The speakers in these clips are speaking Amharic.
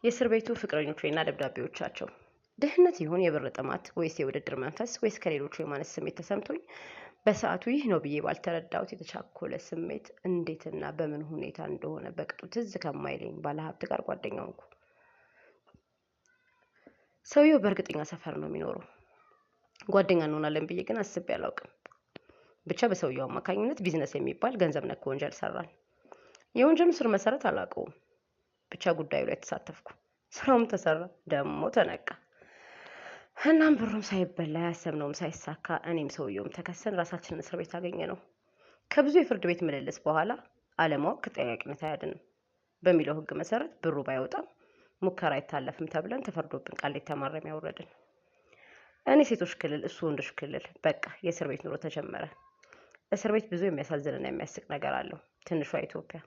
የእስር ቤቱ ፍቅረኞች ወይና ደብዳቤዎቻቸው ድህነት ይሁን የብር ጥማት ወይስ የውድድር መንፈስ ወይስ ከሌሎቹ የማነስ ስሜት ተሰምቶኝ በሰዓቱ ይህ ነው ብዬ ባልተረዳሁት የተቻኮለ ስሜት እንዴትና በምን ሁኔታ እንደሆነ በቅጡ ትዝ ከማይለኝ ባለሀብት ጋር ጓደኛ ሆንኩ። ሰውየው በእርግጠኛ ሰፈር ነው የሚኖረው። ጓደኛ እንሆናለን ብዬ ግን አስቤ አላውቅም። ብቻ በሰውየው አማካኝነት ቢዝነስ የሚባል ገንዘብ ነክ ወንጀል ሰራን። የወንጀሉ ስር መሰረት አላውቀውም። ብቻ ጉዳዩ ላይ ተሳተፍኩ። ስራውም ተሰራ፣ ደግሞ ተነቃ። እናም ብሩም ሳይበላ ያሰብነውም ሳይሳካ እኔም ሰውየውም ተከሰን ራሳችንን እስር ቤት አገኘ ነው። ከብዙ የፍርድ ቤት ምልልስ በኋላ አለማወቅ ከጠያቂነት አያድንም በሚለው ህግ መሰረት ብሩ ባይወጣም ሙከራ አይታለፍም ተብለን ተፈርዶብን ቃሊቲ ማረሚያ ወረድን። እኔ ሴቶች ክልል፣ እሱ ወንዶች ክልል። በቃ የእስር ቤት ኑሮ ተጀመረ። እስር ቤት ብዙ የሚያሳዝንና የሚያስቅ ነገር አለው። ትንሿ ኢትዮጵያ።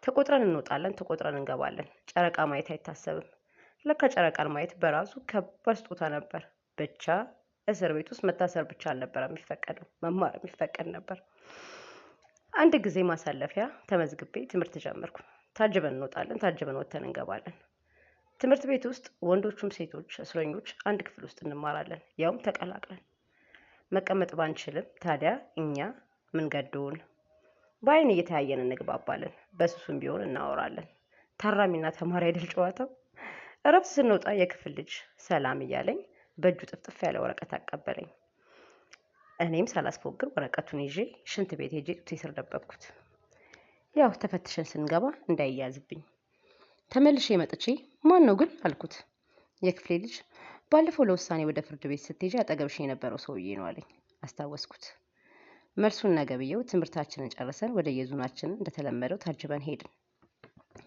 ተቆጥረን እንወጣለን፣ ተቆጥረን እንገባለን። ጨረቃ ማየት አይታሰብም። ለካ ጨረቃን ማየት በራሱ ከባድ ስጦታ ነበር። ብቻ እስር ቤት ውስጥ መታሰር ብቻ አልነበረም የሚፈቀደው፣ መማር የሚፈቀድ ነበር። አንድ ጊዜ ማሳለፊያ ተመዝግቤ ትምህርት ጀመርኩ። ታጅበን እንወጣለን፣ ታጅበን ወጥተን እንገባለን። ትምህርት ቤት ውስጥ ወንዶቹም ሴቶች እስረኞች አንድ ክፍል ውስጥ እንማራለን፣ ያውም ተቀላቅለን። መቀመጥ ባንችልም ታዲያ እኛ ምን ገዶን? በአይን እየተያየን እንግባባለን። በሱሱም ቢሆን እናወራለን። ታራሚና ተማሪ አይደል ጨዋታው? እረፍት ስንወጣ የክፍል ልጅ ሰላም እያለኝ በእጁ ጥፍጥፍ ያለ ወረቀት አቀበለኝ። እኔም ሳላስፎግር ወረቀቱን ይዤ ሽንት ቤት ሄጄ ጡቴ ስር ደበቅኩት። ያው ተፈትሸን ስንገባ እንዳይያዝብኝ። ተመልሼ መጥቼ ማን ነው ግን አልኩት። የክፍሌ ልጅ ባለፈው ለውሳኔ ወደ ፍርድ ቤት ስትሄጂ አጠገብሽ የነበረው ሰውዬ ነው አለኝ። አስታወስኩት። መልሱን ነገ ብዬው ትምህርታችንን ጨርሰን ወደ የዙናችን እንደተለመደው ታጅበን ሄድን።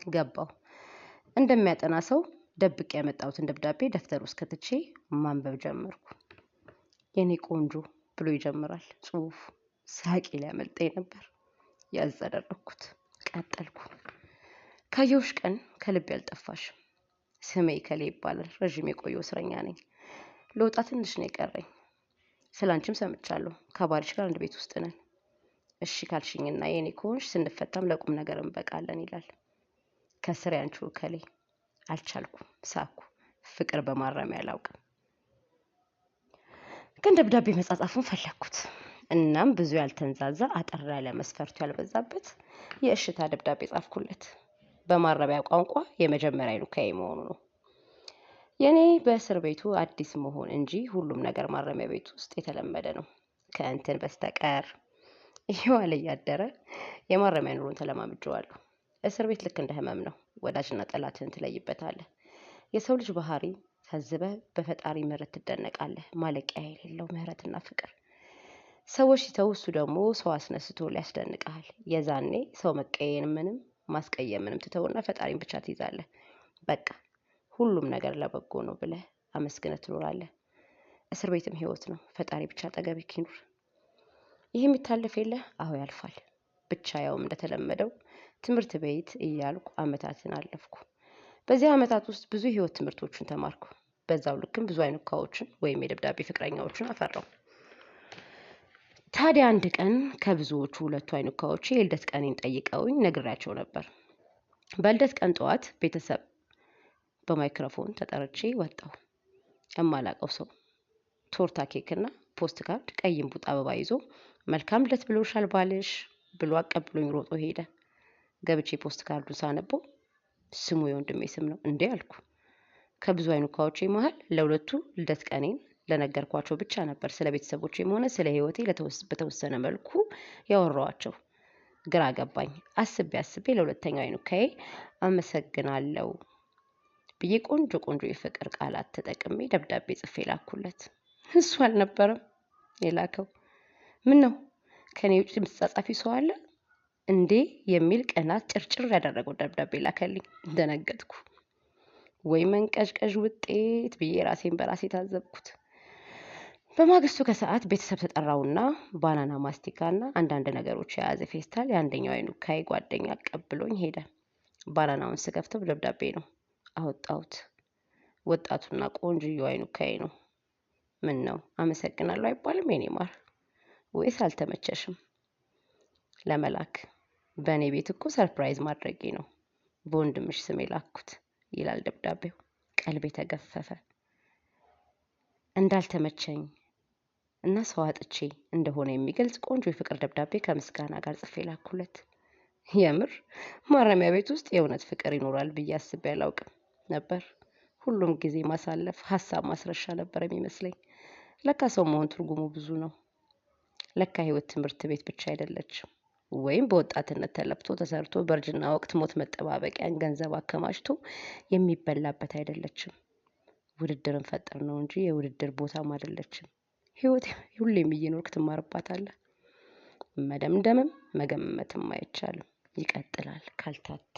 ገባው። እንደሚያጠና ሰው ደብቄ ያመጣሁትን ደብዳቤ ደፍተር ውስጥ ከትቼ ማንበብ ጀመርኩ። የኔ ቆንጆ ብሎ ይጀምራል ጽሁፉ። ሳቂ ሊያመልጠኝ ነበር። ያዝ አደረኩት። ቀጠልኩ። ካየሁሽ ቀን ከልቤ ያልጠፋሽ። ስሜ ከሌ ይባላል። ረዥም የቆየው እስረኛ ነኝ። ለወጣ ትንሽ ነው የቀረኝ። ስላንቺም ሰምቻለሁ። ከባልሽ ጋር አንድ ቤት ውስጥ ነን። እሺ ካልሽኝና የኔ ከሆንሽ ስንፈታም ለቁም ነገር እንበቃለን ይላል። ከስር ያንቺው ከሌ። አልቻልኩም። ሳኩ። ፍቅር በማረሚያ አላውቅም። ግን ደብዳቤ መጻጻፉን ፈለግኩት። እናም ብዙ ያልተንዛዛ አጠር ያለ መስፈርቱ ያልበዛበት የእሽታ ደብዳቤ ጻፍኩለት። በማረሚያ ቋንቋ የመጀመሪያ ኑካዬ መሆኑ ነው። የኔ በእስር ቤቱ አዲስ መሆን እንጂ ሁሉም ነገር ማረሚያ ቤት ውስጥ የተለመደ ነው ከእንትን በስተቀር። እየዋለ እያደረ የማረሚያ ኑሮን ተለማምጄዋለሁ። እስር ቤት ልክ እንደ ህመም ነው። ወዳጅና ጠላትን ትለይበታለህ። የሰው ልጅ ባህሪ ታዝበህ በፈጣሪ ምህረት ትደነቃለህ። ማለቂያ የሌለው ምህረትና ፍቅር። ሰዎች ሲተው እሱ ደግሞ ሰው አስነስቶ ሊያስደንቅሃል። የዛኔ ሰው መቀየምንም ማስቀየምንም ትተውና ፈጣሪን ብቻ ትይዛለህ። በቃ ሁሉም ነገር ለበጎ ነው ብለህ አመስግነህ ትኖራለህ። እስር ቤትም ህይወት ነው። ፈጣሪ ብቻ አጠገብህ ይኑር። ይህ የሚታለፍ የለ? አዎ ያልፋል። ብቻ ያውም እንደተለመደው ትምህርት ቤት እያልኩ አመታትን አለፍኩ። በዚህ አመታት ውስጥ ብዙ ህይወት ትምህርቶችን ተማርኩ። በዛው ልክም ብዙ አይኑካዎችን ወይም የደብዳቤ ፍቅረኛዎችን አፈራው። ታዲያ አንድ ቀን ከብዙዎቹ ሁለቱ አይኑካዎቼ የልደት ቀኔን ጠይቀውኝ ነግሬያቸው ነበር። በልደት ቀን ጠዋት ቤተሰብ በማይክሮፎን ተጠርቼ ወጣሁ። እማላቀው ሰው ቶርታ ኬክና ፖስት ካርድ ቀይ እምቡጥ አበባ ይዞ መልካም ልደት ብሎሻል ባልሽ ብሎ አቀብሎኝ ሮጦ ሄደ። ገብቼ ፖስት ካርዱን ሳነበው ስሙ የወንድሜ ስም ነው እንዴ አልኩ። ከብዙ አይኑካዎቼ መሃል ለሁለቱ ልደት ቀኔን ለነገርኳቸው ብቻ ነበር ስለ ቤተሰቦቼም ሆነ ስለ ህይወቴ በተወሰነ መልኩ ያወራኋቸው። ግራ ገባኝ። አስቤ ለሁለተኛው አይኑካዬ አመሰግናለሁ ብዬ ቆንጆ የፍቅር ቃላት ተጠቅሜ ደብዳቤ ጽፌ ላኩለት። እሱ አልነበረም የላከው። ምን ነው ከኔ ውጭ የምትጻጻፊ ሰው አለ እንዴ የሚል ቅናት ጭርጭር ያደረገው ደብዳቤ ላከልኝ። ደነገጥኩ። ወይ መንቀዥቀዥ ውጤት ብዬ ራሴን በራሴ ታዘብኩት። በማግስቱ ከሰዓት ቤተሰብ ተጠራውና ባናና ማስቲካና አንዳንድ ነገሮች የያዘ ፌስታል የአንደኛው አይኑካዬ ጓደኛ አቀብሎኝ ሄደ። ባናናውን ስከፍተው ደብዳቤ ነው። አወጣሁት። ወጣቱና ቆንጆዬው አይኑካዬ ነው። ምን ነው አመሰግናለሁ አይባልም የኔ ማር? ወይስ አልተመቸሽም? ለመላክ በእኔ ቤት እኮ ሰርፕራይዝ ማድረጌ ነው። በወንድምሽ ስም የላኩት ይላል ደብዳቤው። ቀልቤ ተገፈፈ። እንዳልተመቸኝ እና ሰው አጥቼ እንደሆነ የሚገልጽ ቆንጆ የፍቅር ደብዳቤ ከምስጋና ጋር ጽፌ ላኩለት። የምር ማረሚያ ቤት ውስጥ የእውነት ፍቅር ይኖራል ብዬ አስቤ አላውቅም ነበር። ሁሉም ጊዜ ማሳለፍ ሀሳብ ማስረሻ ነበር የሚመስለኝ። ለካ ሰው መሆን ትርጉሙ ብዙ ነው። ለካ ህይወት ትምህርት ቤት ብቻ አይደለችም። ወይም በወጣትነት ተለፍቶ ተሰርቶ በእርጅና ወቅት ሞት መጠባበቂያን ገንዘብ አከማችቶ የሚበላበት አይደለችም። ውድድርን ፈጠር ነው እንጂ የውድድር ቦታም አይደለችም። ህይወት ሁሌም እየኖርክ ትማርባታለህ። መደምደምም መገመትም አይቻልም። ይቀጥላል ካልታተ